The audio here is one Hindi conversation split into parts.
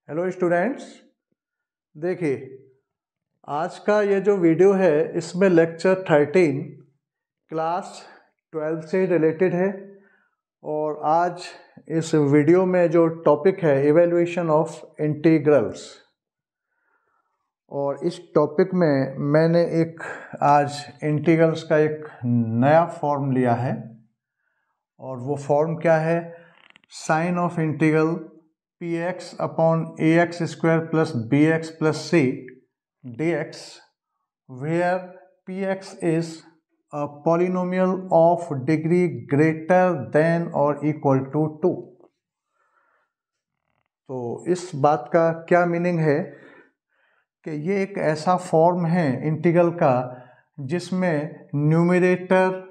हेलो स्टूडेंट्स, देखिए आज का ये जो वीडियो है इसमें लेक्चर 13 क्लास 12 से रिलेटेड है। और आज इस वीडियो में जो टॉपिक है इवैल्यूएशन ऑफ इंटीग्रल्स, और इस टॉपिक में मैंने एक आज इंटीग्रल्स का एक नया फॉर्म लिया है। और वो फॉर्म क्या है? Sign of integral px upon ax square plus bx plus c dx, where px is a polynomial of degree greater than or equal to 2। तो इस बात का क्या मीनिंग है कि ये एक ऐसा फॉर्म है इंटीग्रल का जिसमें न्यूमरेटर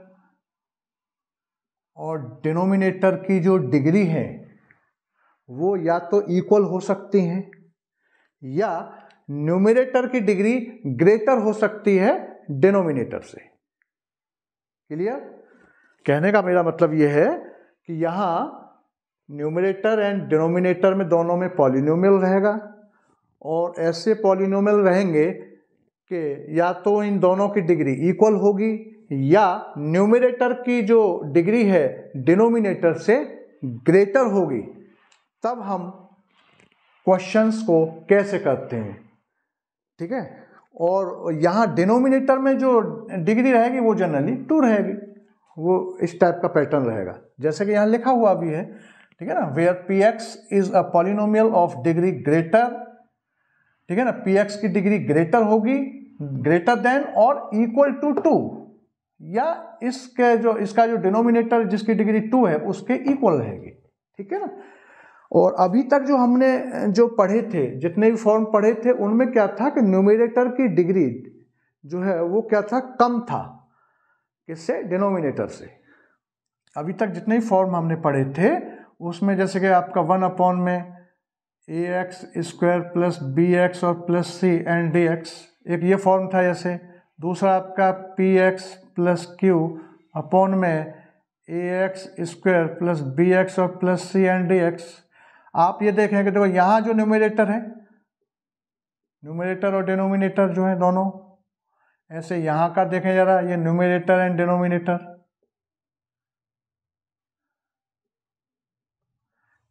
और डिनोमिनेटर की जो डिग्री है वो या तो इक्वल हो सकती हैं या न्यूमरेटर की डिग्री ग्रेटर हो सकती है डिनोमिनेटर से। क्लियर? कहने का मेरा मतलब यह है कि यहाँ न्यूमरेटर एंड डिनोमिनेटर में दोनों में पॉलिनोमियल रहेगा, और ऐसे पॉलिनोमियल रहेंगे कि या तो इन दोनों की डिग्री इक्वल होगी या न्यूमरेटर की जो डिग्री है डिनोमिनेटर से ग्रेटर होगी। तब हम क्वेश्चंस को कैसे करते हैं, ठीक है। और यहाँ डिनोमिनेटर में जो डिग्री रहेगी वो जनरली 2 रहेगी, वो इस टाइप का पैटर्न रहेगा जैसे कि यहाँ लिखा हुआ भी है, ठीक है ना। Where px is a polynomial of degree greater, ठीक है ना, px की डिग्री ग्रेटर होगी, ग्रेटर देन और इक्वल टू 2, या इसका जो डिनोमिनेटर जिसकी डिग्री 2 है उसके इक्वल रहेगी, ठीक है ना। और अभी तक जो हमने जो पढ़े थे, जितने भी फॉर्म पढ़े थे, उनमें क्या था कि न्यूमरेटर की डिग्री जो है वो क्या था, कम था किससे? डिनोमिनेटर से। अभी तक जितने भी फॉर्म हमने पढ़े थे उसमें जैसे कि आपका 1 में ax स्क्वायर प्लस bx और प्लस c एंड dx, एक ये फॉर्म था जैसे। दूसरा आपका px प्लस q अपॉन में ax स्क्वायर प्लस bx और प्लस c एंड dx। आप ये देखें कि देखो यहाँ जो न्यूमरेटर है, न्यूमरेटर और डिनोमिनेटर जो है दोनों, ऐसे यहाँ का देखें जरा, ये न्यूमरेटर एंड डिनोमिनेटर,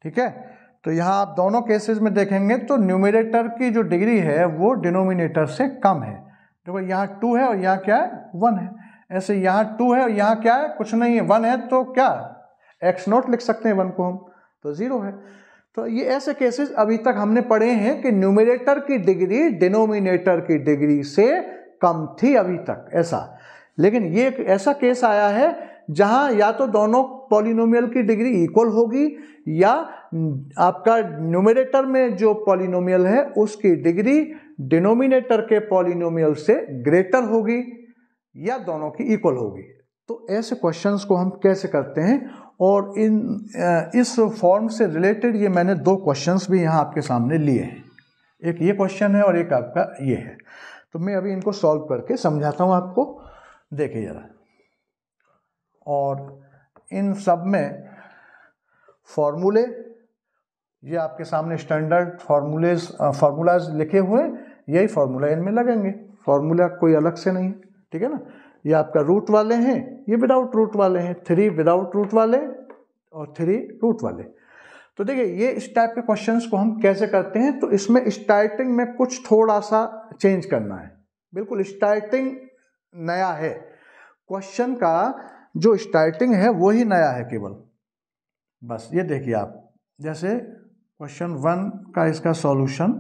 ठीक है। तो यहाँ आप दोनों केसेस में देखेंगे तो न्यूमरेटर की जो डिग्री है वो डिनोमिनेटर से कम है। देखो यहाँ 2 है और यहाँ क्या है, 1 है। ऐसे यहाँ 2 है और यहाँ क्या है, कुछ नहीं है, 1 है, तो क्या x0 लिख सकते हैं 1 को हम, तो 0 है। तो ये ऐसे केसेस अभी तक हमने पढ़े हैं कि न्यूमरेटर की डिग्री डिनोमिनेटर की डिग्री से कम थी अभी तक, ऐसा। लेकिन ये एक ऐसा केस आया है जहां या तो दोनों पॉलिनोमियल की डिग्री इक्वल होगी या आपका न्यूमरेटर में जो पॉलिनोमियल है उसकी डिग्री डिनोमिनेटर के पॉलिनोमियल से ग्रेटर होगी या दोनों की इक्वल होगी। तो ऐसे क्वेश्चंस को हम कैसे करते हैं, और इस फॉर्म से रिलेटेड ये मैंने 2 क्वेश्चंस भी यहाँ आपके सामने लिए हैं। एक ये क्वेश्चन है और एक आपका ये है। तो मैं अभी इनको सॉल्व करके समझाता हूँ आपको, देखिए जरा। और इन सब में फॉर्मूले ये आपके सामने स्टैंडर्ड फार्मूलाज लिखे हुए, यही फार्मूला इनमें लगेंगे, फार्मूला कोई अलग से नहीं, ठीक है ना। ये आपका रूट वाले हैं, ये विदाउट रूट वाले हैं, 3 विदाउट रूट वाले और 3 रूट वाले। तो देखिए ये इस टाइप के क्वेश्चंस को हम कैसे करते हैं। तो इसमें स्टार्टिंग में कुछ थोड़ा सा चेंज करना है, बिल्कुल स्टार्टिंग नया है, क्वेश्चन का जो स्टार्टिंग है वही नया है केवल। बस ये देखिए आप, जैसे क्वेश्चन 1 का इसका solution,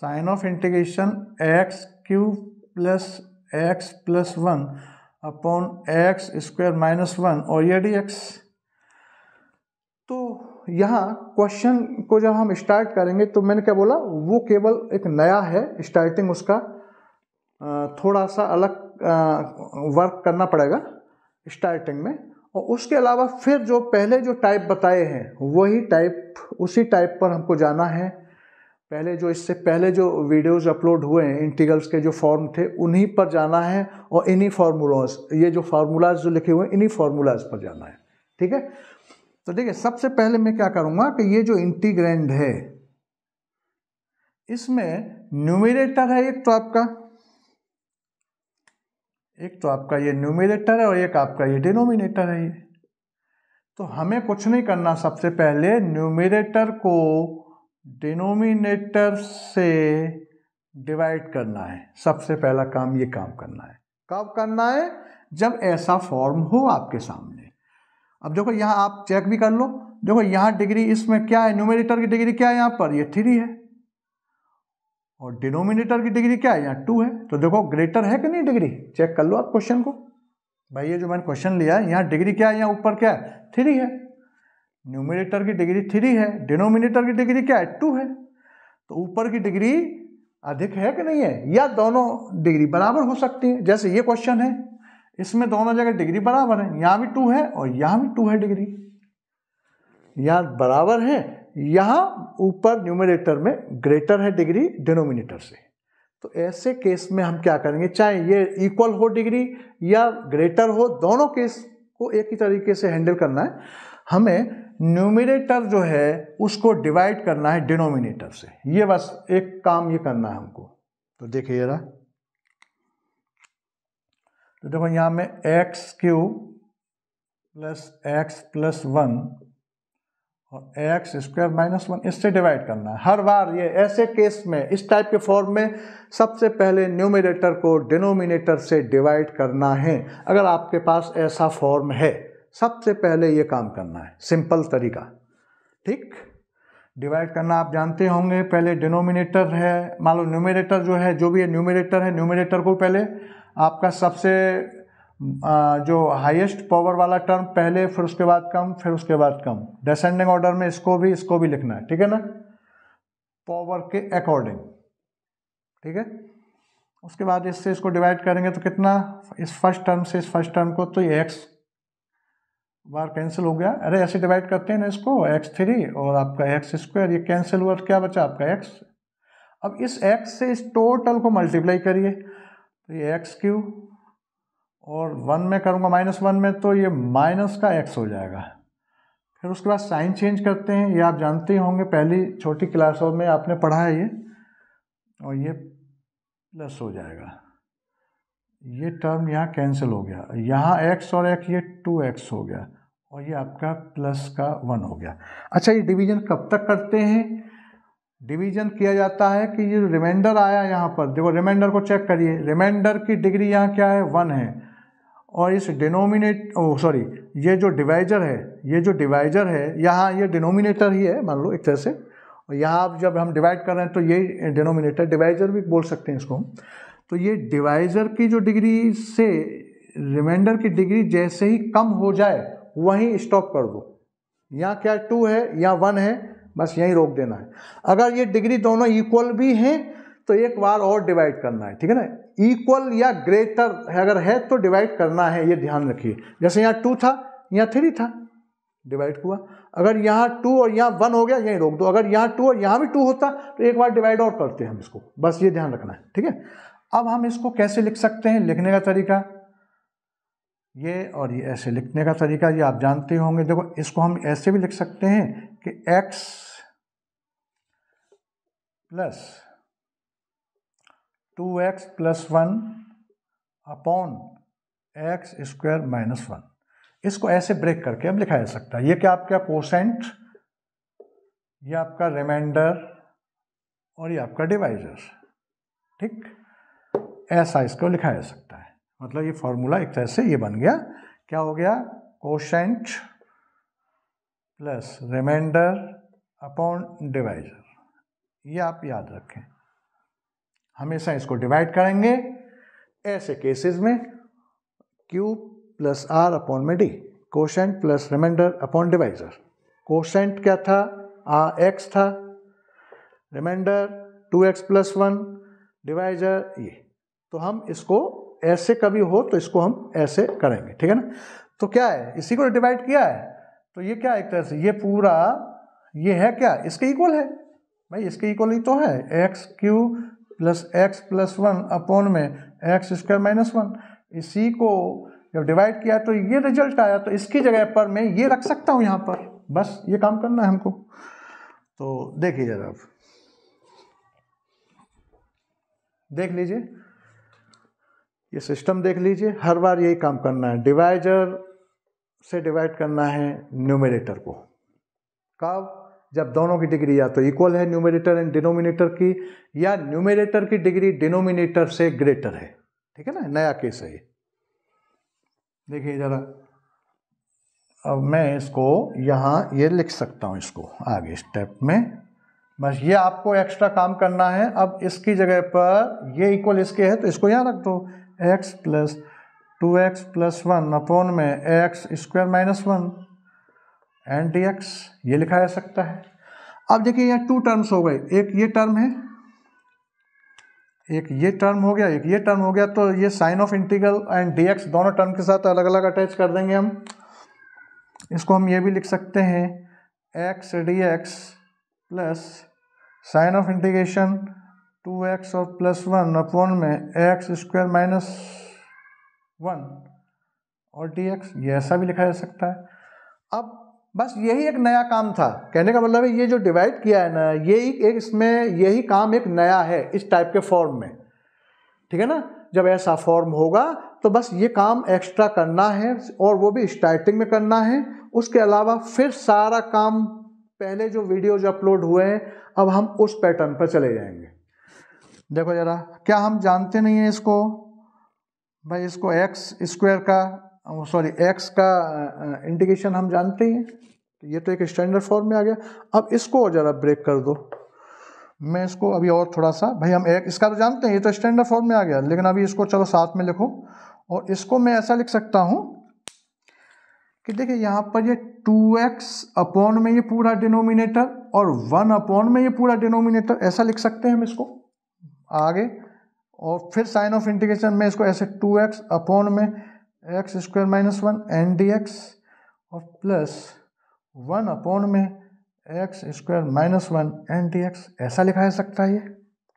sign of integration x cube plus x plus 1 upon x square minus 1 और ये dx। तो यहाँ क्वेश्चन को जब हम स्टार्ट करेंगे तो मैंने क्या बोला, वो केवल एक नया है, स्टार्टिंग उसका थोड़ा सा अलग वर्क करना पड़ेगा स्टार्टिंग में। और उसके अलावा फिर जो पहले जो टाइप बताए हैं वही टाइप, उसी टाइप पर हमको जाना है। पहले जो इससे पहले जो वीडियोस अपलोड हुए हैं इंटीग्रल्स के जो फॉर्म थे उन्हीं पर जाना है, और इन्हीं फार्मूलाज, ये जो फार्मूलाज जो लिखे हुए हैं इन्हीं फार्मूलाज पर जाना है, ठीक है। तो देखिए सबसे पहले मैं क्या करूँगा कि ये जो इंटीग्रैंड है इसमें न्यूमरेटर है एक तो आपका ये न्यूमरेटर है और एक आपका ये डिनोमिनेटर है ये। तो हमें कुछ नहीं करना, सबसे पहले न्यूमरेटर को डिनोमिनेटर से डिवाइड करना है। सबसे पहला काम ये काम करना है। कब करना है? जब ऐसा फॉर्म हो आपके सामने। अब देखो यहाँ आप चेक भी कर लो, देखो यहाँ डिग्री इसमें क्या है, न्यूमरेटर की डिग्री क्या है यहाँ पर, ये 3 है, और डिनोमिनेटर की डिग्री क्या है यहाँ 2 है। तो देखो ग्रेटर है कि नहीं डिग्री, चेक कर लो आप क्वेश्चन को। भाई ये जो मैंने क्वेश्चन लिया है, यहाँ डिग्री क्या है, यहाँ ऊपर क्या है 3 है, न्यूमरेटर की डिग्री 3 है, डिनोमिनेटर की डिग्री क्या है 2 है। तो ऊपर की डिग्री अधिक है कि नहीं है, या दोनों डिग्री बराबर हो सकती है। जैसे ये क्वेश्चन है, इसमें दोनों जगह डिग्री बराबर है, यहाँ भी 2 है और यहाँ भी 2 है डिग्री, यहाँ बराबर है, यहाँ ऊपर न्यूमरेटर में ग्रेटर है डिग्री डिनोमिनेटर से। तो ऐसे केस में हम क्या करेंगे, चाहे ये इक्वल हो डिग्री या ग्रेटर हो, दोनों केस को एक ही तरीके से हैंडल करना है। हमें न्यूमरेटर जो है उसको डिवाइड करना है डिनोमिनेटर से, ये बस एक काम ये करना है हमको। तो देखिए जरा, तो देखो यहाँ में x³ प्लस x प्लस 1 और x² माइनस 1 इससे डिवाइड करना है हर बार। ये ऐसे केस में, इस टाइप के फॉर्म में सबसे पहले न्यूमरेटर को डिनोमिनेटर से डिवाइड करना है। अगर आपके पास ऐसा फॉर्म है, सबसे पहले ये काम करना है, सिंपल तरीका। ठीक, डिवाइड करना आप जानते होंगे। पहले डिनोमिनेटर है, मान लो न्यूमरेटर जो है, जो भी है न्यूमरेटर है, न्यूमरेटर को पहले आपका सबसे जो हाईएस्ट पावर वाला टर्म पहले, फिर उसके बाद कम, फिर उसके बाद कम, डिसेंडिंग ऑर्डर में इसको भी लिखना है, ठीक है ना, पावर के अकॉर्डिंग। ठीक है, उसके बाद इससे इसको डिवाइड करेंगे तो कितना, इस फर्स्ट टर्म से इस फर्स्ट टर्म को, तो ये x बार कैंसिल हो गया। अरे ऐसे डिवाइड करते हैं ना इसको, x3 और आपका x², ये कैंसिल हुआ, क्या बचा आपका x। अब इस x से इस टोटल को मल्टीप्लाई करिए, तो ये x³ और 1 में करूँगा -1 में, तो ये माइनस का x हो जाएगा। फिर उसके बाद साइन चेंज करते हैं, ये आप जानते ही होंगे, पहली छोटी क्लासों में आपने पढ़ा है ये, और ये प्लस हो जाएगा। ये टर्म यहाँ कैंसिल हो गया, यहाँ x और x ये 2x हो गया, और ये आपका प्लस का 1 हो गया। अच्छा, ये डिवीजन कब तक करते हैं? डिवीजन किया जाता है कि ये रिमाइंडर आया यहाँ पर, देखो रिमाइंडर को चेक करिए, रिमाइंडर की डिग्री यहाँ क्या है 1 है, और इस ये जो डिवाइजर है, यहाँ ये डिनोमिनेटर ही है मान लो एक तरह से, और यहाँ जब हम डिवाइड कर रहे हैं तो ये डिनोमिनेटर, डिवाइजर भी बोल सकते हैं इसको हम। तो ये डिवाइजर की जो डिग्री से रिमाइंडर की डिग्री जैसे ही कम हो जाए वहीं स्टॉप कर दो। यहाँ क्या 2 है, यहाँ 1 है, बस यहीं रोक देना है। अगर ये डिग्री दोनों इक्वल भी हैं तो एक बार और डिवाइड करना है, ठीक है ना। इक्वल या ग्रेटर अगर है तो डिवाइड करना है, ये ध्यान रखिए। जैसे यहाँ 2 था, यहाँ 3 था, डिवाइड हुआ। अगर यहाँ 2 और यहाँ 1 हो गया, यहीं रोक दो। अगर यहाँ 2 और यहाँ भी 2 होता तो एक बार डिवाइड और करते हैं हम इसको, बस ये ध्यान रखना है, ठीक है। अब हम इसको कैसे लिख सकते हैं, लिखने का तरीका ये, और ये ऐसे लिखने का तरीका ये आप जानते होंगे। देखो इसको हम ऐसे भी लिख सकते हैं कि x plus 2x plus 1 upon x² minus 1। इसको ऐसे ब्रेक करके अब लिखा जा सकता है। ये क्या आपका कोसेंट, ये आपका रिमाइंडर और ये आपका डिवाइजर, ठीक, ऐसा इसको लिखा जा सकता है। मतलब ये फॉर्मूला एक तरह से ये बन गया, क्या हो गया, quotient plus remainder upon divisor. ये आप याद रखें, हमेशा इसको डिवाइड करेंगे ऐसे केसेस में Q प्लस R अपॉन में D, quotient plus remainder upon divisor. Quotient क्या था, x था, रिमाइंडर 2x प्लस 1, डिवाइजर ये। तो हम इसको ऐसे कभी हो तो इसको हम ऐसे करेंगे, ठीक है ना। तो क्या है, इसी को डिवाइड किया है, तो ये क्या एक तरह से ये पूरा ये है क्या, इसके इक्वल है भाई, इसके इक्वल ही तो है, x³ plus x plus 1 upon में x² माइनस 1। इसी को जब डिवाइड किया तो ये रिजल्ट आया, तो इसकी जगह पर मैं ये रख सकता हूँ यहाँ पर, बस ये काम करना है हमको। तो देखिए जरा, देख लीजिए, ये सिस्टम देख लीजिए, हर बार यही काम करना है, डिवाइजर से डिवाइड करना है न्यूमरेटर को। कब? जब दोनों की डिग्री या तो इक्वल है न्यूमरेटर एंड डिनोमिनेटर की, या न्यूमरेटर की डिग्री डिनोमिनेटर से ग्रेटर है। ठीक है ना, नया केस है ये। देखिए जरा, अब मैं इसको यहाँ ये लिख सकता हूँ, इसको आगे स्टेप में, बस ये आपको एक्स्ट्रा काम करना है। अब इसकी जगह पर ये इक्वल इसके है तो इसको यहाँ रख दो, x plus 2x plus 1 upon में x square minus 1 and dx, ये लिखा जा सकता है। अब देखिए यहाँ टू टर्म्स हो गए, एक ये टर्म है, एक ये टर्म हो गया, एक ये टर्म हो गया, तो ये sign of integral and dx दोनों टर्म के साथ अलग अलग अटैच कर देंगे हम। इसको हम ये भी लिख सकते हैं x dx plus sign of integration 2x और प्लस 1 अपॉन में x स्क्वायर माइनस 1 और dx, ये ऐसा भी लिखा जा सकता है। अब बस यही एक नया काम था, कहने का मतलब है ये जो डिवाइड किया है ना, यही एक इसमें यही काम एक नया है इस टाइप के फॉर्म में। ठीक है ना, जब ऐसा फॉर्म होगा तो बस ये काम एक्स्ट्रा करना है, और वो भी स्टार्टिंग में करना है। उसके अलावा फिर सारा काम पहले जो वीडियोज अपलोड हुए हैं, अब हम उस पैटर्न पर चले जाएंगे। देखो जरा, क्या हम जानते नहीं है इसको भाई, इसको एक्स स्क्वायर का सॉरी एक्स का इंटीग्रेशन हम जानते ही हैं, तो ये तो एक स्टैंडर्ड फॉर्म में आ गया। अब इसको जरा ब्रेक कर दो, मैं इसको अभी और थोड़ा सा, भाई हम एक इसका तो जानते हैं, ये तो स्टैंडर्ड फॉर्म में आ गया, लेकिन अभी इसको चलो साथ में लिखो। और इसको मैं ऐसा लिख सकता हूँ कि देखिए यहाँ पर ये 2x अपॉन में ये पूरा डिनोमिनेटर और 1 अपॉन में ये पूरा डिनोमिनेटर, ऐसा लिख सकते हैं हम इसको आगे। और फिर साइन ऑफ इंटीग्रेशन में इसको ऐसे 2x अपॉन में x square minus 1 and dx और प्लस 1 अपॉन में x square minus 1 and dx, ऐसा लिखा जा सकता है। ये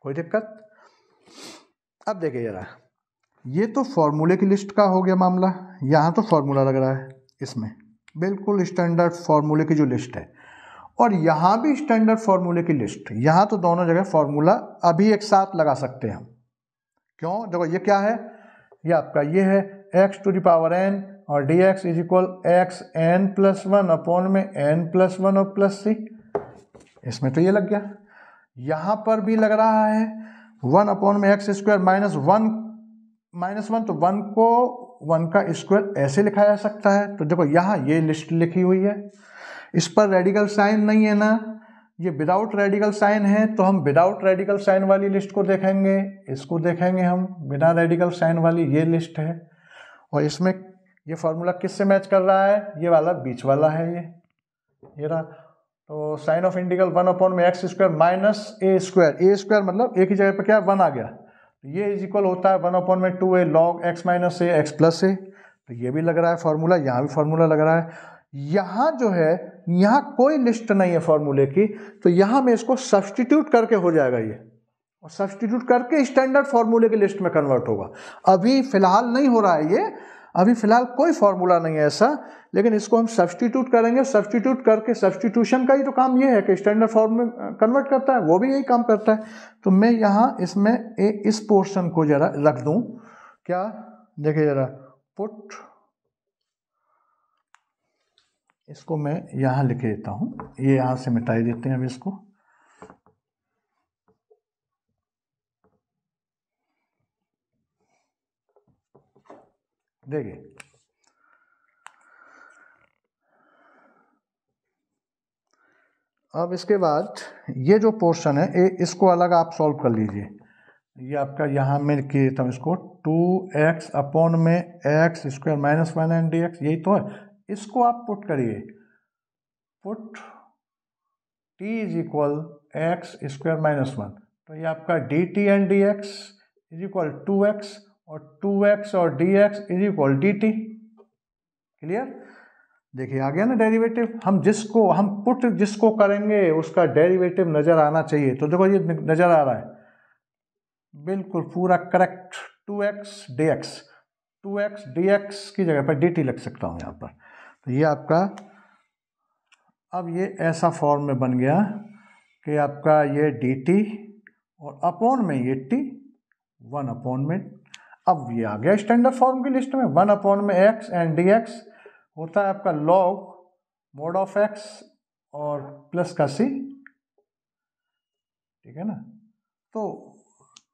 कोई दिक्कत? अब देखिए जरा, ये तो फॉर्मूले की लिस्ट का हो गया मामला, यहाँ तो फॉर्मूला लग रहा है इसमें, बिल्कुल स्टैंडर्ड फॉर्मूले की जो लिस्ट है, और यहाँ भी स्टैंडर्ड फॉर्मूले की लिस्ट। यहाँ तो दोनों जगह फॉर्मूला अभी एक साथ लगा सकते हैं हम। क्यों? देखो ये क्या है, ये आपका ये है x to the power n और dx is equal x n plus 1 upon में n प्लस 1 और प्लस c, इसमें तो ये लग गया। यहाँ पर भी लग रहा है 1 अपॉन में एक्स स्क्वायर माइनस 1, तो 1 को 1 का स्क्वायर ऐसे लिखा जा सकता है। तो देखो यहाँ ये लिस्ट लिखी हुई है, इस पर रेडिकल साइन नहीं है ना, ये विदाउट रेडिकल साइन है, तो हम विदाउट रेडिकल साइन वाली लिस्ट को देखेंगे, इसको देखेंगे हम बिना रेडिकल साइन वाली, ये लिस्ट है। और इसमें ये फार्मूला किससे मैच कर रहा है, ये वाला बीच वाला है, ये रहा। तो साइन ऑफ इंटीग्रल 1 अपॉन में एक्स स्क्वायर माइनस ए स्क्वायर मतलब एक ही जगह पर क्या 1 आ गया, तो ये इज इक्वल होता है 1 अपॉन में 2a लॉग एक्स माइनस ए एक्स प्लस ए। तो ये भी लग रहा है फार्मूला, यहाँ भी फार्मूला लग रहा है। यहाँ जो है, यहाँ कोई लिस्ट नहीं है फार्मूले की, तो यहाँ में इसको सब्सटीट्यूट करके हो जाएगा ये, और सब्सटीट्यूट करके स्टैंडर्ड फार्मूले की लिस्ट में कन्वर्ट होगा। अभी फिलहाल नहीं हो रहा है ये, अभी फिलहाल कोई फार्मूला नहीं है ऐसा, लेकिन इसको हम सब्सटीट्यूट करेंगे। सब्सटीट्यूट करके, सब्सटीट्यूशन का ही तो काम ये है कि स्टैंडर्ड फॉर्म में कन्वर्ट करता है, वो भी यही काम करता है। तो मैं यहाँ इसमें इस पोर्शन को जरा रख दूँ, क्या देखिए जरा, पुट, इसको मैं यहाँ लिख देता हूँ, ये यहाँ से मिटाई देते हैं अब इसको। देखिए अब इसके बाद ये जो पोर्शन है इसको अलग आप सॉल्व कर लीजिए। ये आपका यहाँ मैं लिख देता हूँ इसको 2x अपॉन में x square minus 1 and dx, यही तो है। इसको आप पुट करिए, put t is equal x square minus 1, तो ये आपका dt and dx is equal 2x, और 2x और dx is equal dt। Clear? देखिए आ गया ना डेरिवेटिव। हम पुट जिसको करेंगे उसका डेरिवेटिव नजर आना चाहिए। तो देखो ये नजर आ रहा है, बिल्कुल पूरा करेक्ट, 2x dx की जगह पर dt लग सकता हूँ यहाँ पर। तो ये आपका अब ये ऐसा फॉर्म में बन गया कि आपका ये dt और अपॉन में ये t, 1/में, अब ये आ गया स्टैंडर्ड फॉर्म की लिस्ट में, 1/x एंड dx होता है आपका log mod ऑफ x और प्लस का c, ठीक है ना। तो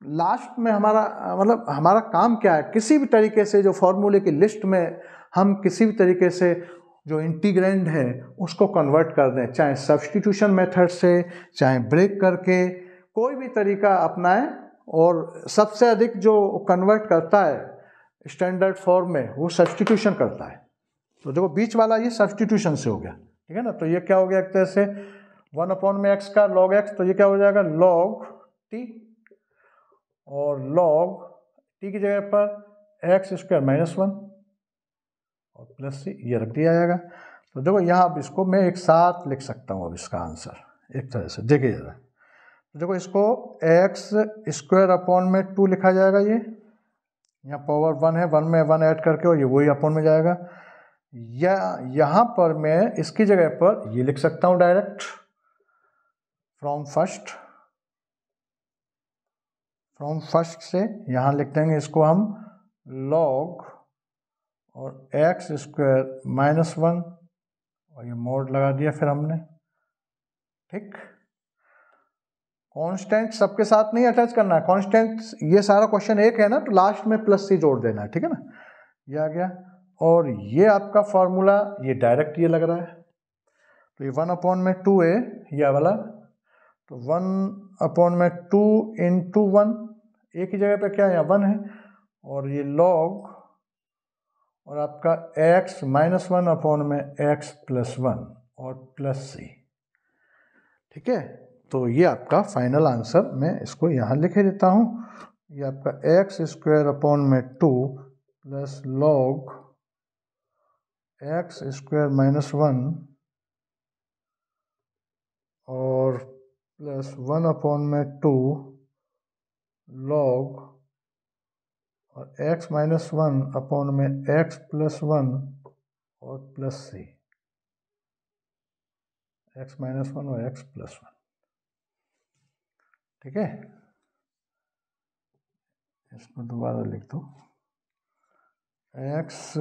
लास्ट में हमारा मतलब हमारा काम क्या है, किसी भी तरीके से जो फॉर्मूले की लिस्ट में हम किसी भी तरीके से जो इंटीग्रेंड है उसको कन्वर्ट कर दें, चाहे सब्स्टिट्यूशन मेथड से, चाहे ब्रेक करके, कोई भी तरीका अपनाएं, और सबसे अधिक जो कन्वर्ट करता है स्टैंडर्ड फॉर्म में वो सब्स्टिट्यूशन करता है। तो देखो बीच वाला ये सब्स्टिट्यूशन से हो गया, ठीक है ना। तो ये क्या हो गया एक तरह से 1/x का log x, तो ये क्या हो जाएगा log t, और log t की जगह पर x² -1 और प्लस c ये रख दिया जाएगा। तो देखो यहाँ अब इसको मैं एक साथ लिख सकता हूँ, अब इसका आंसर एक तरह से देखिए जरा। तो देखो इसको x² 2 लिखा जाएगा, ये यहाँ पावर 1 है, 1 में 1 ऐड करके, और ये वही अपॉन में जाएगा, या यहाँ पर मैं इसकी जगह पर ये लिख सकता हूँ डायरेक्ट फ्रॉम फर्स्ट से यहाँ लिख देंगे इसको हम log और x² -1 और ये मोड लगा दिया फिर हमने, ठीक। कांस्टेंट सबके साथ नहीं अटैच करना है, कांस्टेंट ये सारा क्वेश्चन एक है ना, तो लास्ट में प्लस c जोड़ देना है, ठीक है ना। ये आ गया, और ये आपका फॉर्मूला ये डायरेक्ट ये लग रहा है, तो ये 1/2 है ये वाला, तो 1/2 × 1, एक ही जगह पे क्या है यहाँ 1 है, और ये log और आपका x -1/x + 1 और प्लस c, ठीक है। तो ये आपका फाइनल आंसर, मैं इसको यहाँ लिख देता हूँ, ये आपका x² 2 प्लस log x² -1 और प्लस 1/2 log और x -1/x + 1 और प्लस c, x -1 और x + 1, ठीक है। इसको दोबारा लिख दो, x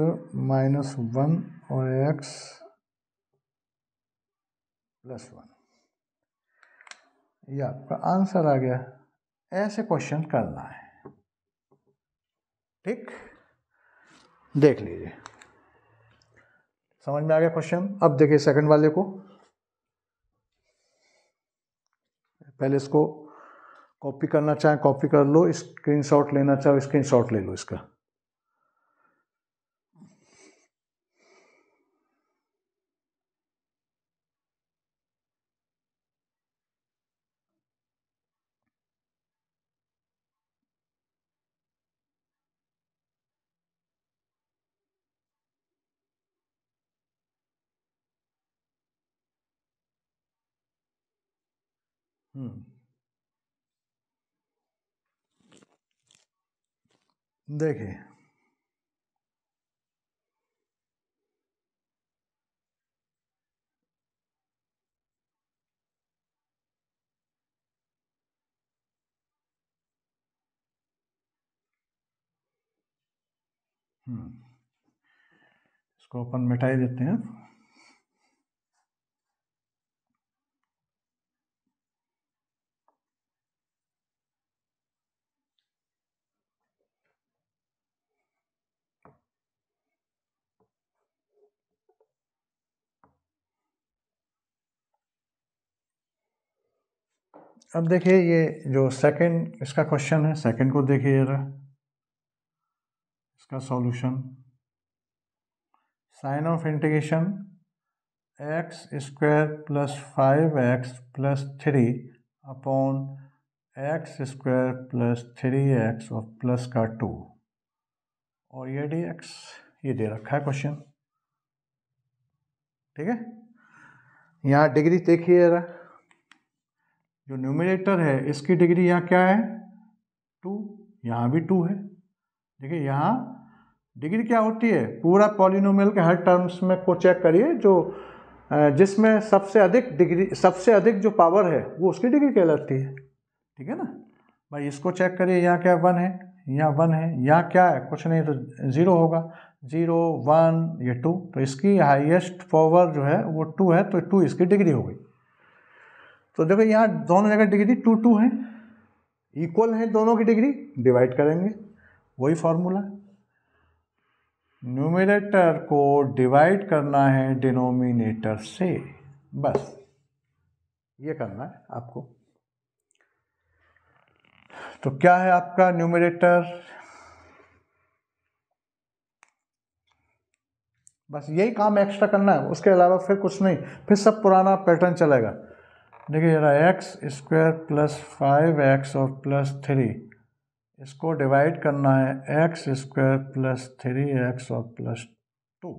-1 और x + 1, ये आपका आंसर आ गया। ऐसे क्वेश्चन करना है, ठीक, देख लीजिए, समझ में आ गया क्वेश्चन। अब देखिए सेकंड वाले को, पहले इसको कॉपी करना चाहे कॉपी कर लो, स्क्रीनशॉट लेना चाहे स्क्रीनशॉट ले लो इसका। देखिए इसको अपन मिटाई देते हैं। अब देखिए ये जो सेकंड इसका क्वेश्चन है, सेकंड को देखिए जरा, इसका solution, sign of integration x² + 5x + 3 upon x² + 3x और प्लस का 2 और ये dx, ये दे रखा है क्वेश्चन, ठीक है। यहाँ डिग्री देखिए जरा, जो न्यूमरेटर है इसकी डिग्री यहाँ क्या है 2, यहाँ भी 2 है। देखिए यहाँ डिग्री क्या होती है, पूरा पॉलिनोमियल के हर टर्म्स में को चेक करिए, जो जिसमें सबसे अधिक जो पावर है वो उसकी डिग्री कहलाती है, ठीक है ना। भाई इसको चेक करिए, यहाँ क्या 1 है, यहाँ 1 है, यहाँ क्या है, कुछ नहीं, तो 0 होगा, 0 1 ये 2, तो इसकी हाईएस्ट पावर जो है वो 2 है, तो 2 इसकी डिग्री हो गई। तो देखो यहाँ दोनों जगह डिग्री 2 2 है, इक्वल है दोनों की डिग्री, डिवाइड करेंगे, वही फॉर्मूला। न्यूमरेटर को डिवाइड करना है डिनोमिनेटर से, बस ये करना है आपको। तो क्या है आपका न्यूमरेटर, बस यही काम एक्स्ट्रा करना है, उसके अलावा फिर कुछ नहीं, फिर सब पुराना पैटर्न चलेगा। देखिए जरा एक्स स्क्वायर प्लस 5x और प्लस 3, इसको डिवाइड करना है एक्स स्क्वायर प्लस 3x और प्लस 2,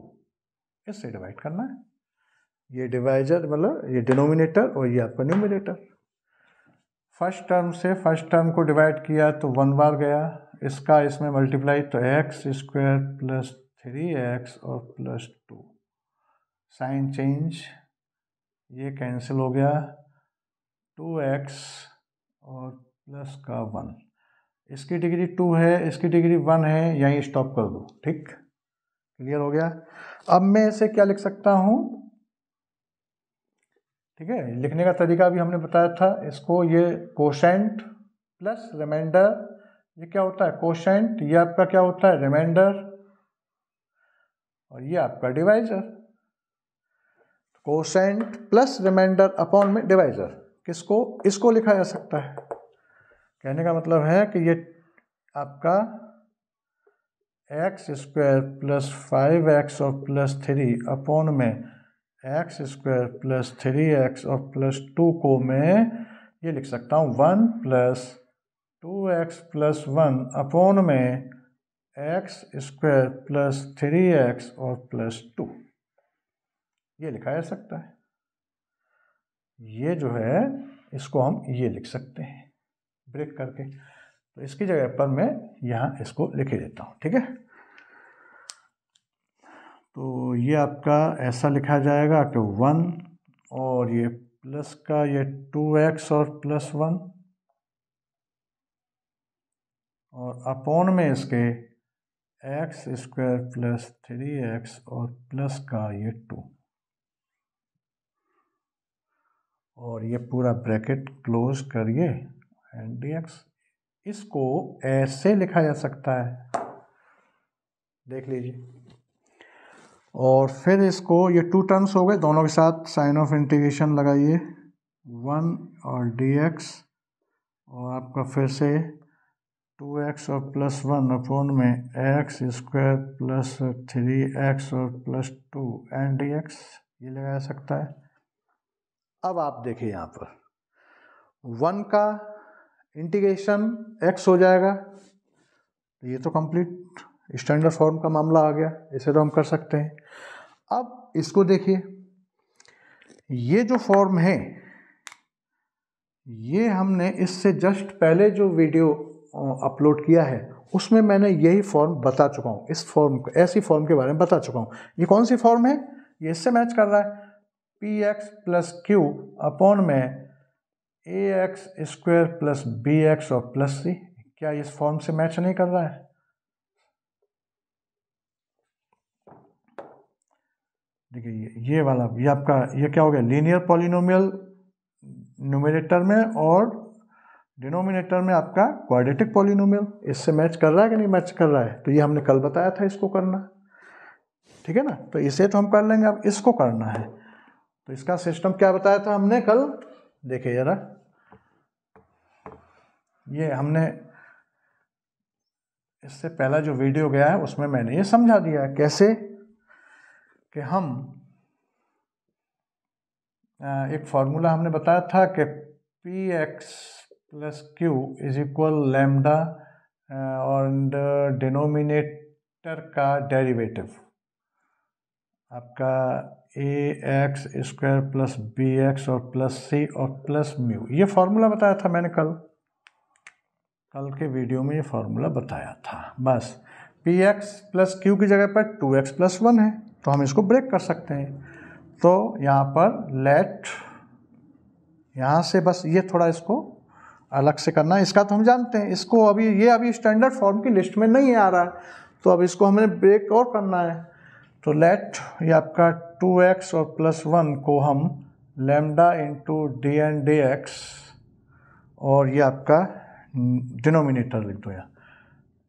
इससे डिवाइड करना है। ये डिवाइजर मतलब ये डिनोमिनेटर और ये आपका न्यूमरेटर। फर्स्ट टर्म से फर्स्ट टर्म को डिवाइड किया तो 1 बार गया, इसका इसमें मल्टीप्लाई, तो एक्स स्क्वायर प्लस 3x और प्लस 2, साइन चेंज, ये कैंसिल हो गया, 2x और प्लस का 1, इसकी डिग्री 2 है, इसकी डिग्री 1 है, यहीं स्टॉप कर दो, ठीक, क्लियर हो गया। अब मैं इसे क्या लिख सकता हूँ, ठीक है, लिखने का तरीका भी हमने बताया था, इसको ये कोशेंट प्लस रिमाइंडर, ये क्या होता है कोशेंट, ये आपका क्या होता है रिमाइंडर, और ये आपका divisor. Quotient plus remainder upon में डिवाइजर, किसको, इसको लिखा जा सकता है। कहने का मतलब है कि ये आपका एक्स स्क्वायर प्लस 5x और प्लस 3 अपॉन में एक्स स्क्वायर प्लस 3x और प्लस 2 को मैं ये लिख सकता हूँ 1 प्लस 2x प्लस 1 अपॉन में एक्स स्क्वायर प्लस 3x और प्लस 2, ये लिखा जा सकता है। ये जो है इसको हम ये लिख सकते हैं ब्रेक करके, तो इसकी जगह पर मैं यहाँ इसको लिख ही देता हूँ, ठीक है। तो ये आपका ऐसा लिखा जाएगा कि 1 और ये प्लस का ये 2x और प्लस 1 और अपॉन में इसके एक्स स्क्वायर प्लस 3x और प्लस का ये 2, और ये पूरा ब्रैकेट क्लोज करिए एंड dx। इसको ऐसे लिखा जा सकता है, देख लीजिए। और फिर इसको ये 2 टर्म्स हो गए, दोनों के साथ साइन ऑफ इंटीग्रेशन लगाइए, 1 और dx, और आपका फिर से 2x और प्लस 1 अपॉन में एक्स स्क्वायर प्लस 3x और प्लस 2 एंड dx, ये लगाया जा सकता है। अब आप देखिए यहाँ पर 1 का इंटीग्रेशन x हो जाएगा, ये तो कंप्लीट स्टैंडर्ड फॉर्म का मामला आ गया, इसे तो हम कर सकते हैं। अब इसको देखिए, ये जो फॉर्म है ये हमने इससे जस्ट पहले जो वीडियो अपलोड किया है उसमें मैंने यही फॉर्म बता चुका हूँ, इस फॉर्म ऐसी फॉर्म के बारे में बता चुका हूँ। ये कौन सी फॉर्म है, ये इससे मैच कर रहा है, px प्लस क्यू अपॉन में ax स्क्वायर प्लस bx और प्लस c, क्या इस फॉर्म से मैच नहीं कर रहा है। देखिए ये वाला ये आपका ये क्या हो गया, लीनियर पॉलिनोमियल न्यूमरेटर में और डिनोमिनेटर में आपका क्वाड्रेटिक पॉलिनोमियल, इससे मैच कर रहा है कि नहीं मैच कर रहा है। तो ये हमने कल बताया था इसको करना, ठीक है ना। तो इसे तो हम कर लेंगे, अब इसको करना है। तो इसका सिस्टम क्या बताया था हमने कल, देखिए जरा, ये हमने इससे पहला जो वीडियो गया है उसमें मैंने ये समझा दिया है कैसे कि हम एक फॉर्मूला हमने बताया था कि px plus Q is equal lambda और डिनोमिनेटर का डेरिवेटिव आपका ax स्क्वायर प्लस bx और प्लस c और प्लस म्यू, ये फॉर्मूला बताया था मैंने कल के वीडियो में, ये फॉर्मूला बताया था। बस px प्लस क्यू की जगह पर 2x प्लस 1 है, तो हम इसको ब्रेक कर सकते हैं। तो यहाँ पर लेट, यहाँ से बस ये थोड़ा इसको अलग से करना है, इसका तो हम जानते हैं। इसको अभी स्टैंडर्ड फॉर्म की लिस्ट में नहीं आ रहा है, तो अब इसको हमें ब्रेक और करना है। तो लेट ये आपका 2x और +1 को हम lambda into D N D X, और ये आपका डिनोमिनेटर लिख दो यहाँ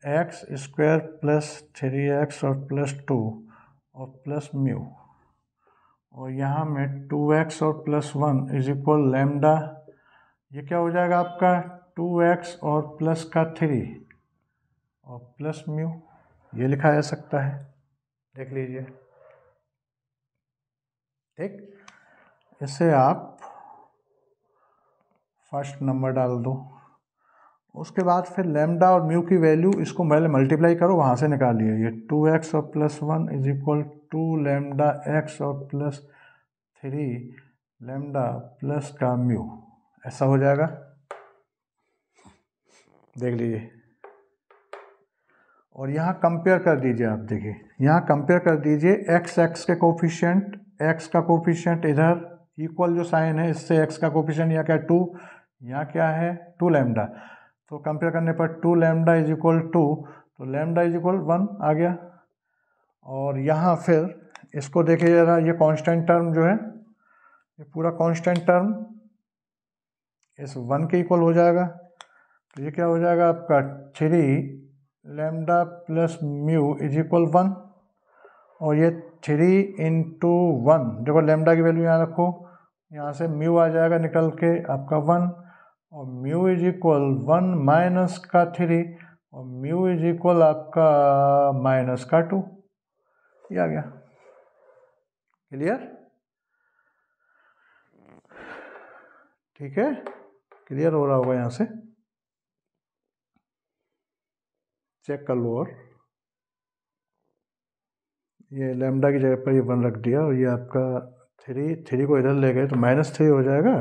x² + 3x और +2 और प्लस म्यू, और यहाँ में 2x और +1 इज इक्वल लैम्डा, ये क्या हो जाएगा आपका 2x और प्लस का 3 और प्लस म्यू, ये लिखा जा सकता है, देख लीजिए। ठीक, इसे आप फर्स्ट नंबर डाल दो। उसके बाद फिर लैम्डा और म्यू की वैल्यू इसको पहले मल्टीप्लाई करो, वहाँ से निकालिए। ये 2x और +1 इज इक्वल 2 लैम्डा x और +3 लैम्डा प्लस का म्यू, ऐसा हो जाएगा, देख लीजिए। और यहाँ कंपेयर कर दीजिए, आप देखिए यहाँ कंपेयर कर दीजिए x के कोफिशिएंट, x का कोफिशिएंट इधर इक्वल जो साइन है इससे x का कोफिशिएंट यहाँ क्या 2, यहाँ क्या है 2 लैम्डा, तो कंपेयर करने पर 2 लैम्डा इज इक्वल 2, तो लैम्डा इज इक्वल 1 आ गया। और यहाँ फिर इसको देखिए जरा, ये कांस्टेंट टर्म जो है, ये पूरा कांस्टेंट टर्म इस 1 के इक्वल हो जाएगा, तो ये क्या हो जाएगा आपका 3 lambda plus mu is equal 1, और ये 3 इंटू 1, देखो लैम्डा की वैल्यू यहाँ रखो, यहाँ से म्यू आ जाएगा निकल के आपका 1, और म्यू इज इक्वल 1 माइनस का 3, और म्यू इज इक्वल आपका माइनस का 2, ये आ गया। क्लियर? ठीक है, क्लियर हो रहा होगा, यहाँ से चेक कर लो। और ये लैम्डा की जगह पर ये 1 रख दिया, और ये आपका 3 को इधर ले गए तो -3 हो जाएगा,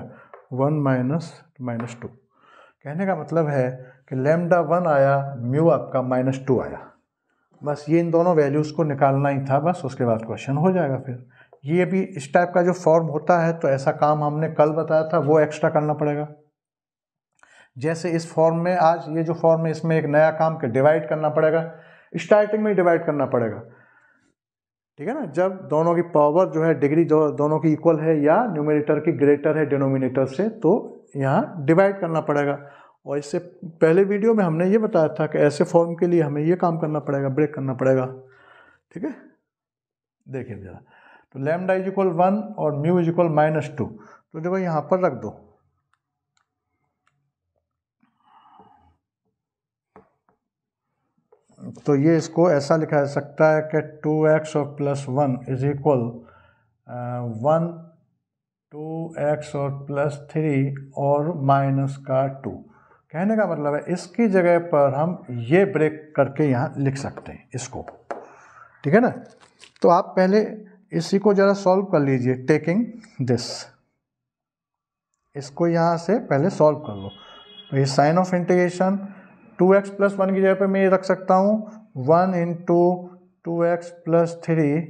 1 माइनस 2। कहने का मतलब है कि लैम्डा 1 आया, म्यू आपका -2 आया, बस ये इन दोनों वैल्यूज़ को निकालना ही था, बस उसके बाद क्वेश्चन हो जाएगा। फिर ये भी इस टाइप का जो फॉर्म होता है, तो ऐसा काम हमने कल बताया था, वो एक्स्ट्रा करना पड़ेगा। जैसे इस फॉर्म में आज ये जो फॉर्म है, इसमें एक नया काम के डिवाइड करना पड़ेगा, स्टार्टिंग में ही डिवाइड करना पड़ेगा, ठीक है ना। जब दोनों की पावर जो है डिग्री दोनों की इक्वल है या न्यूमरेटर की ग्रेटर है डिनोमिनेटर से, तो यहाँ डिवाइड करना पड़ेगा। और इससे पहले वीडियो में हमने ये बताया था कि ऐसे फॉर्म के लिए हमें ये काम करना पड़ेगा, ब्रेक करना पड़ेगा, ठीक है। देखिए जरा, तो लैम्डा इज इक्वल 1 और म्यू इज इक्वल -2, तो देखो यहाँ पर रख दो। तो ये इसको ऐसा लिखा जा सकता है कि 2x और +1 इज इक्वल 1 2x और +3 और माइनस का 2। कहने का मतलब है इसकी जगह पर हम ये ब्रेक करके यहाँ लिख सकते हैं इसको, ठीक है ना। तो आप पहले इसी को ज़रा सॉल्व कर लीजिए, टेकिंग दिस, इसको यहाँ से पहले सॉल्व कर लो। तो ये साइन ऑफ इंटीग्रेशन 2x + 1 की जगह पे मैं ये रख सकता हूँ 1 इंटू 2x + 3,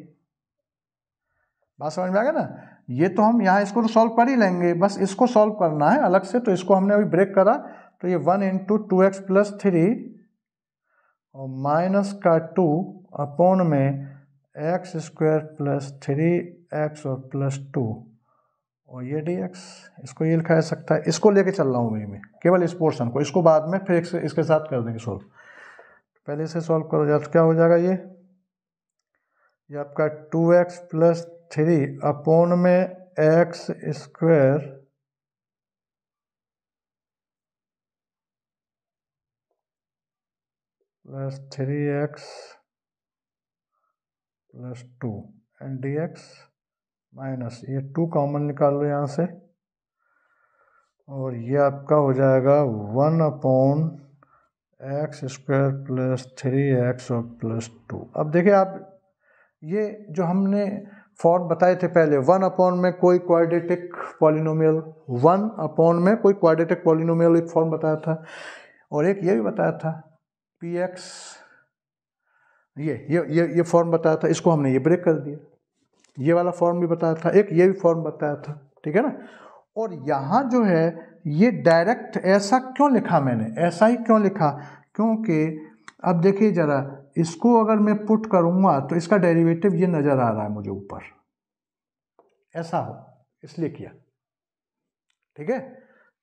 बात समझ में आ गया ना। ये तो हम यहाँ इसको तो सॉल्व कर ही लेंगे, बस इसको सॉल्व करना है अलग से, तो इसको हमने अभी ब्रेक करा, तो ये 1 इंटू 2x + 3 और माइनस का 2 अपॉन में x² + 3x और +2 और ये dx, इसको ये लिखा जा सकता है। इसको लेके चल रहा हूँ मैं केवल इस पोर्शन को, इसको बाद में फिर इसके साथ कर देंगे सॉल्व। पहले से सॉल्व करो जाए तो क्या हो जाएगा, ये आपका 2x + 3 अपॉन में x² + 3x + 2 and dx minus ये 2 कॉमन निकाल लो यहाँ से, और ये आपका हो जाएगा 1 अपॉन x² + 3x और +2। अब देखिए आप, ये जो हमने फॉर्म बताए थे पहले, 1 अपॉन में कोई क्वाड्रेटिक पॉलिनोमियल, 1 अपॉन में कोई क्वाड्रेटिक पॉलिनोमियल एक फॉर्म बताया था, और एक ये भी बताया था px, ये फॉर्म बताया था, इसको हमने ये ब्रेक कर दिया। ये वाला फॉर्म भी बताया था, एक ये भी फॉर्म बताया था, ठीक है ना। और यहाँ जो है ये डायरेक्ट ऐसा क्यों लिखा मैंने, ऐसा ही क्यों लिखा, क्योंकि अब देखिए ज़रा, इसको अगर मैं पुट करूँगा तो इसका डेरिवेटिव ये नज़र आ रहा है मुझे ऊपर, ऐसा हो इसलिए किया। ठीक है,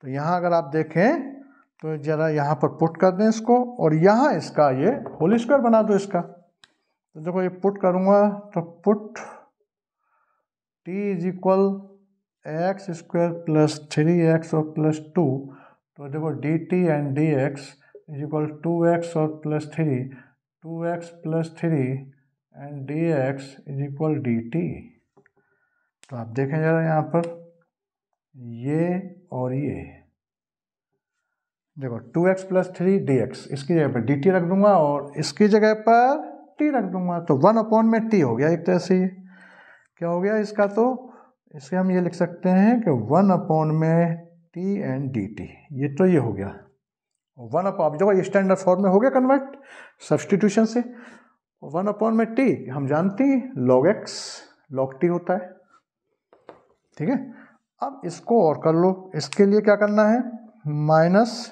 तो यहाँ अगर आप देखें तो ज़रा यहाँ पर पुट कर दें इसको, और यहाँ इसका ये होल स्क्वायर बना दो इसका। तो देखो ये पुट करूँगा तो put t is equal x square plus 3x और प्लस 2, तो देखो dt and dx is equal 2x और plus 3, 2x plus 3 and dx is equal dt। तो आप देखें जरा यहाँ पर ये और ये, देखो 2x प्लस 3 dx, इसकी जगह पर dt रख दूंगा और इसकी जगह पर t रख दूंगा, तो 1 में t हो गया एक तरह से। ये क्या हो गया इसका, तो इसे हम ये लिख सकते हैं कि 1 में t एंड dt, ये तो ये हो गया 1 जो स्टैंडर्ड फॉर्म में हो गया कन्वर्ट सब्सटीट्यूशन से। 1 में t हम जानते हैं log x log t होता है। ठीक है, अब इसको और कर लो, इसके लिए क्या करना है, -2,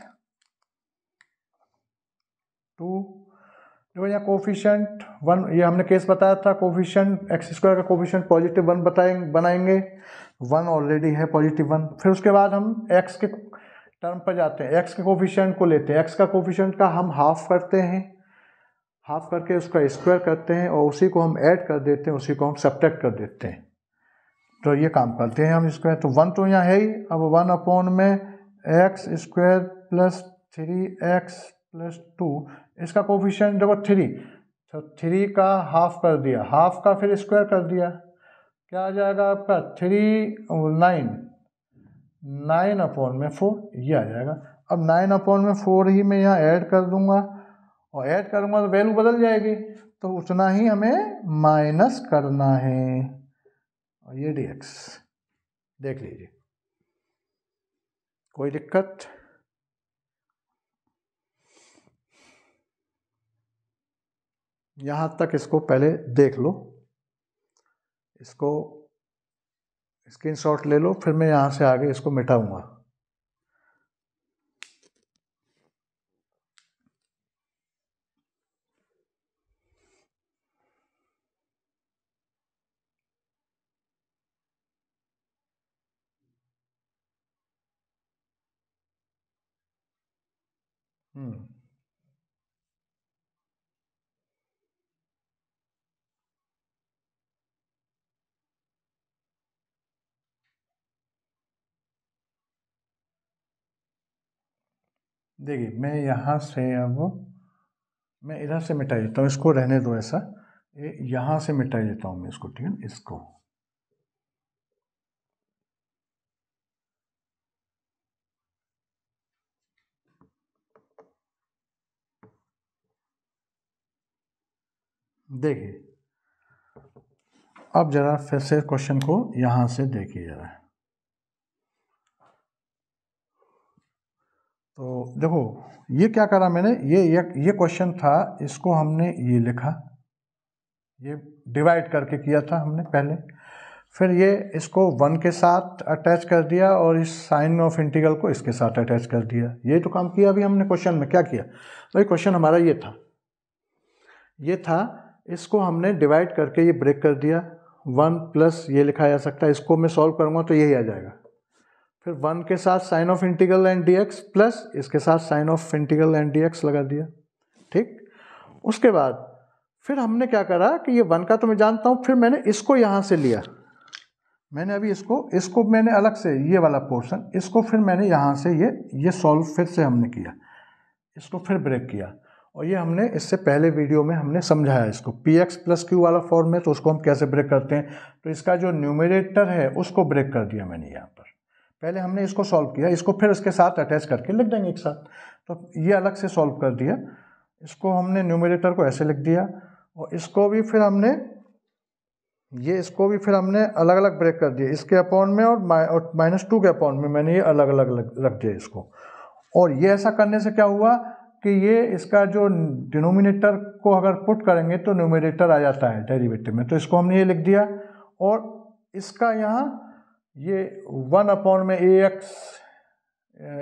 जो यहाँ कोफिशिएंट 1, ये हमने केस बताया था, कोफिशिएंट एक्स स्क्वायर का कोफिशिएंट पॉजिटिव 1 बनाएंगे, 1 ऑलरेडी है पॉजिटिव 1। फिर उसके बाद हम x के टर्म पर जाते हैं, x के कोफिशिएंट को लेते हैं, x का कोफिशिएंट का हम हाफ करते हैं, हाफ करके उसका स्क्वायर करते हैं और उसी को हम ऐड कर देते हैं, उसी को हम सब्ट्रैक्ट कर देते हैं। तो ये काम करते हैं हम स्क्वायर, तो 1 तो यहाँ है ही। अब 1 में x square plus 3x plus 2, इसका कोफिशिएंट देखो 3, तो 3 का हाफ कर दिया, हाफ का फिर स्क्वायर कर दिया, क्या आ जाएगा आपका 3 और 9, 9 में 4, ये आ जाएगा। अब 9 में 4 ही मैं यहाँ ऐड कर दूंगा, और ऐड करूंगा तो वैल्यू बदल जाएगी, तो उतना ही हमें माइनस करना है, और ये dx देख लीजिए, कोई दिक्कत। यहाँ तक इसको पहले देख लो, इसको स्क्रीनशॉट ले लो, फिर मैं यहाँ से आगे इसको मिटाऊंगा। देखिए मैं यहाँ से, अब मैं इधर से मिटा देता हूँ, इसको रहने दो ऐसा, यहाँ से मिटा देता हूँ मैं इसको, ठीक है, इसको। देखिए अब जरा फिर से क्वेश्चन को यहाँ से देखिए जरा, तो देखो ये क्या करा मैंने, ये क्वेश्चन था, इसको हमने ये लिखा, ये डिवाइड करके किया था हमने पहले, फिर ये इसको 1 के साथ अटैच कर दिया और इस साइन ऑफ इंटीग्रल को इसके साथ अटैच कर दिया, ये तो काम किया अभी हमने क्वेश्चन में। क्या किया, तो ये क्वेश्चन हमारा ये था, इसको हमने डिवाइड करके ये ब्रेक कर दिया, 1 प्लस ये लिखा जा सकता है, इसको मैं सॉल्व करूँगा तो यही आ जाएगा। फिर 1 के साथ sign of integral and dx plus इसके साथ sign of integral and dx लगा दिया। ठीक, उसके बाद फिर हमने क्या करा कि ये 1 का तो मैं जानता हूँ, फिर मैंने इसको यहाँ से लिया, मैंने अभी इसको मैंने अलग से, ये वाला पोर्शन, इसको फिर मैंने यहाँ से ये सॉल्व फिर से हमने किया, इसको फिर ब्रेक किया, और ये हमने इससे पहले वीडियो में हमने समझाया इसको, px प्लस क्यू वाला फॉर्म है, तो उसको हम कैसे ब्रेक करते हैं। तो इसका जो न्यूमरेटर है उसको ब्रेक कर दिया मैंने यहाँ पर, पहले हमने इसको सॉल्व किया, इसको फिर इसके साथ अटैच करके लिख देंगे एक साथ, तो ये अलग से सॉल्व कर दिया, इसको हमने न्यूमरेटर को ऐसे लिख दिया, और इसको भी फिर हमने अलग अलग ब्रेक कर दिया, इसके अपॉन में और -2 के अपॉन में मैंने ये अलग अलग रख दिया इसको। और ये ऐसा करने से क्या हुआ कि ये इसका जो डिनोमिनेटर को अगर पुट करेंगे तो न्यूमरेटर आ जाता है डेरिवेटिव में, तो इसको हमने ये लिख दिया, और इसका यहाँ ये 1 में A X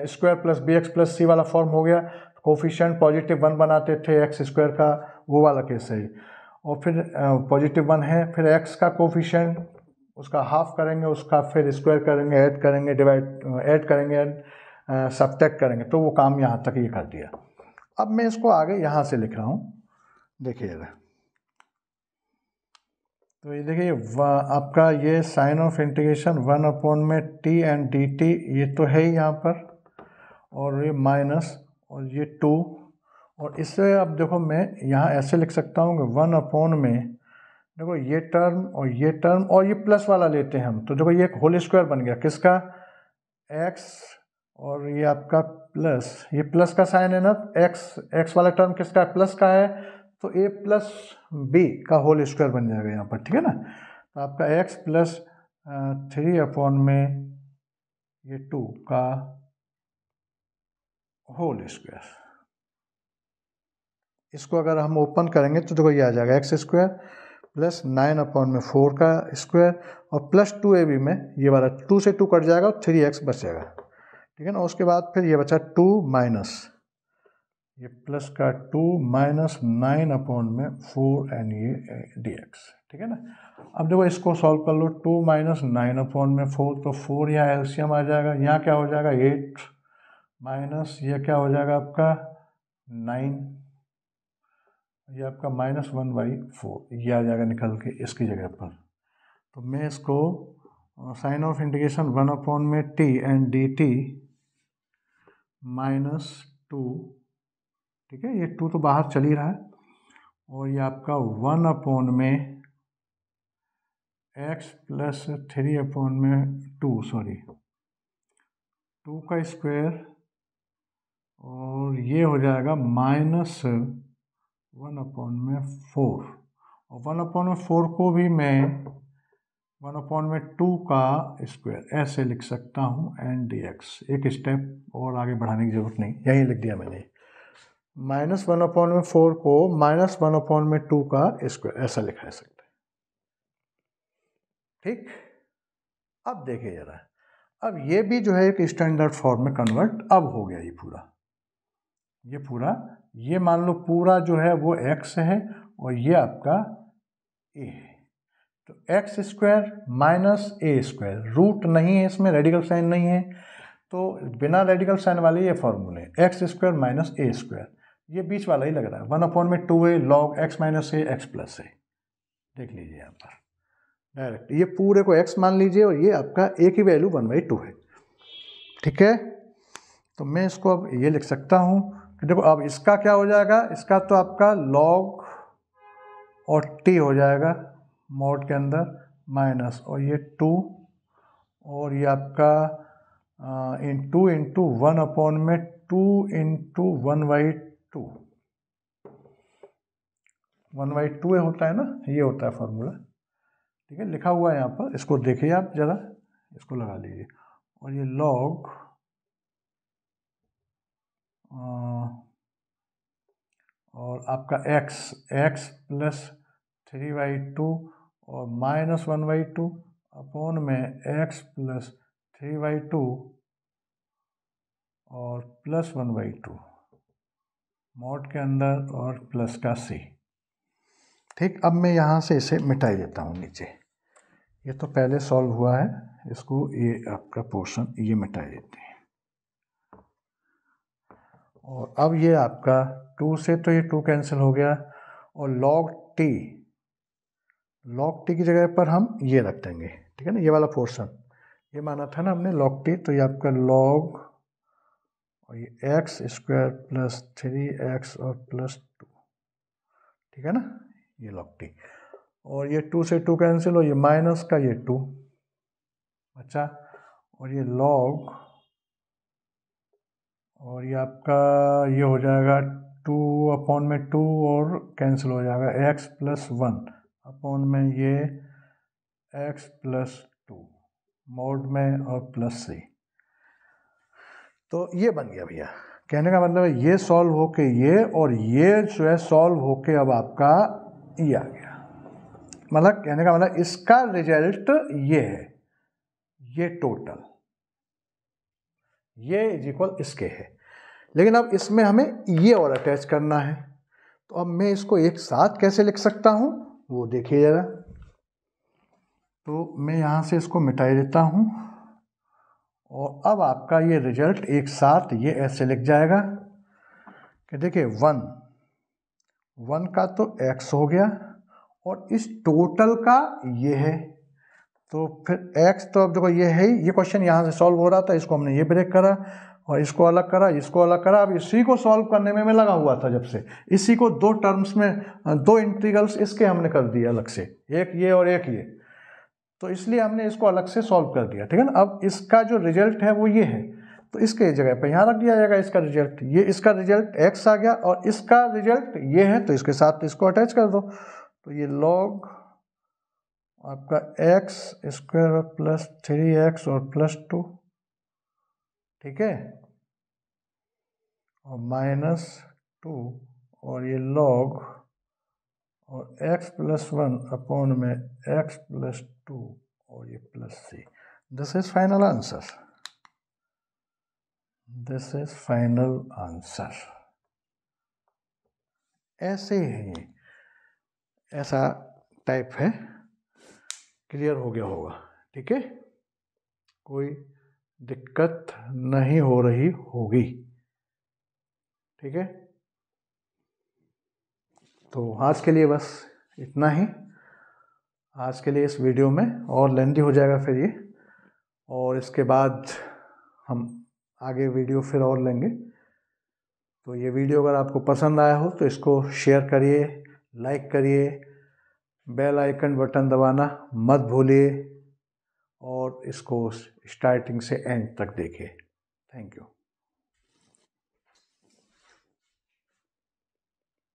square plus B X plus C वाला फॉर्म हो गया। कोफिशिएंट पॉजिटिव 1 बनाते थे एक्स स्क्वायर का, वो वाला केस है। और फिर पॉजिटिव 1 है, फिर एक्स का कोफिशिएंट उसका हाफ करेंगे, उसका फिर स्क्वायर करेंगे, ऐड करेंगे, ऐड करेंगे, सब्ट्रैक्ट करेंगे। तो वो काम यहाँ तक ये कर दिया। अब मैं इसको आगे यहाँ से लिख रहा हूँ, देखिएगा। तो ये देखिए आपका ये साइन ऑफ इंटीग्रेशन 1 में टी एंड डी टी, ये तो है ही यहाँ पर, और ये माइनस और ये 2, और इससे अब देखो मैं यहाँ ऐसे लिख सकता हूँ कि 1 में देखो ये टर्म और ये प्लस वाला लेते हैं हम, तो देखो ये एक होल स्क्वायर बन गया किसका, एक्स, और ये आपका प्लस, ये प्लस का साइन है ना, एक्स वाला टर्म किसका है, प्लस का है, तो a प्लस बी का होल स्क्वायर बन जाएगा यहाँ पर, ठीक है ना। तो आपका x प्लस 3 में ये 2 का होल स्क्वायर। इसको अगर हम ओपन करेंगे तो देखो ये आ जाएगा एक्स स्क्वायर प्लस 9 में 4 का स्क्वायर, और प्लस 2ab में ये वाला 2 से 2 कट जाएगा और 3x बचेगा, ठीक है ना। उसके बाद फिर ये बचा 2 माइनस ये प्लस का 2 माइनस 9 में 4 एंड ये dx, ठीक है ना। अब देखो इसको सॉल्व कर लो, 2 माइनस 9 में 4, तो 4 यहाँ एलसीएम आ जाएगा, यहाँ क्या हो जाएगा 8 माइनस ये क्या हो जाएगा आपका 9, ये आपका -1/4 ये आ जाएगा निकल के इसकी जगह पर। तो मैं इसको साइन ऑफ इंटीग्रेशन 1 में t एंड dt -2, ठीक है, ये 2 तो बाहर चल ही रहा है, और ये आपका 1 में x प्लस 3 में 2 का स्क्वायर, और ये हो जाएगा -1 में 4, और 1 में 4 को भी मैं 1 में 2 का स्क्वायर ऐसे लिख सकता हूँ एंड dx। एक स्टेप और आगे बढ़ाने की जरूरत नहीं, यहीं लिख दिया मैंने। -1 में 4 को -1 में 2 का स्क्वायर ऐसा लिखा जा सकता है, ठीक। अब देखिए जरा, अब ये भी जो है एक स्टैंडर्ड फॉर्म में कन्वर्ट अब हो गया। ये पूरा ये मान लो पूरा जो है वो x है और ये आपका a है, तो एक्स स्क्वायर माइनस ए स्क्वायर, रूट नहीं है इसमें, रेडिकल साइन नहीं है, तो बिना रेडिकल साइन वाले ये फॉर्मूले एक्स स्क्वायर माइनस ए स्क्वायर, ये बीच वाला ही लग रहा है 1 में 2 है लॉग एक्स माइनस ए एक्स प्लस ए, देख लीजिए यहाँ पर डायरेक्ट ये पूरे को x मान लीजिए, और ये आपका a की वैल्यू 1/2 है, ठीक है। तो मैं इसको अब ये लिख सकता हूँ कि देखो अब इसका क्या हो जाएगा, इसका तो आपका log और t हो जाएगा मॉड के अंदर माइनस, और ये 2 और ये आपका इंटू 1 में 2 इंटू 1/2 होता है ना, ये होता है फॉर्मूला, ठीक है, लिखा हुआ है यहाँ पर, इसको देखिए आप जरा, इसको लगा लीजिए, और ये log और आपका x प्लस 3/2 और -1/2 अपॉन में x प्लस 3/2 और प्लस 1/2 मॉड के अंदर और प्लस का c, ठीक। अब मैं यहाँ से इसे मिटाई देता हूँ नीचे, ये तो पहले सॉल्व हुआ है, इसको ये आपका पोर्शन ये मिटाई देते हैं, और अब ये आपका 2 से तो ये 2 कैंसिल हो गया, और log t की जगह पर हम ये रख देंगे, ठीक है ना, ये वाला पोर्शन ये माना था ना हमने log t, तो ये आपका log और ये एक्स स्क्वायर प्लस 3x और प्लस 2, ठीक है ना, ये log t, और ये 2 से 2 कैंसिल हो, ये माइनस का ये 2 अच्छा, और ये log और ये आपका ये हो जाएगा 2 में 2 और कैंसिल हो जाएगा x प्लस 1 अपॉन में ये x प्लस 2 मोड में और प्लस c, तो ये बन गया भैया। कहने का मतलब है ये सॉल्व होके ये, और ये जो है सॉल्व होके अब आपका ये आ गया, मतलब कहने का मतलब इसका रिजल्ट ये है, ये टोटल, ये इज इक्वल इसके है। लेकिन अब इसमें हमें ये और अटैच करना है, तो अब मैं इसको एक साथ कैसे लिख सकता हूं वो देखिए जरा। तो मैं यहां से इसको मिटाई देता हूं और अब आपका ये रिजल्ट एक साथ ये ऐसे लिख जाएगा कि देखिए 1 का तो x हो गया और इस टोटल का ये है, तो फिर x तो अब देखो ये है ही, ये क्वेश्चन यहाँ से सॉल्व हो रहा था, इसको हमने ये ब्रेक करा और इसको अलग करा, इसको अलग करा। अब इसी को सॉल्व करने में मैं लगा हुआ था जब से, इसी को दो टर्म्स में, दो इंटीग्रल्स इसके हमने कर दिए अलग से, एक ये और एक ये, तो इसलिए हमने इसको अलग से सॉल्व कर दिया, ठीक है ना। अब इसका जो रिजल्ट है वो ये है, तो इसके जगह पे यहाँ रख दिया जाएगा इसका रिजल्ट, ये इसका रिजल्ट x आ गया और इसका रिजल्ट ये है, तो इसके साथ इसको अटैच कर दो, तो ये log आपका x स्क्वायर प्लस 3x और प्लस 2, ठीक है, और -2 और ये log और x प्लस 1 अपॉन में x प्लस 2 और ये plus c। This is final answer, this is final answer. ऐसे ही ऐसा टाइप है, क्लियर हो गया होगा, ठीक है, कोई दिक्कत नहीं हो रही होगी, ठीक है। तो आज के लिए बस इतना ही, आज के लिए इस वीडियो में, और लेंथी हो जाएगा फिर ये, और इसके बाद हम आगे वीडियो फिर और लेंगे। तो ये वीडियो अगर आपको पसंद आया हो तो इसको शेयर करिए, लाइक करिए, बेल आइकन बटन दबाना मत भूलिए और इसको स्टार्टिंग से एंड तक देखिए। Thank you.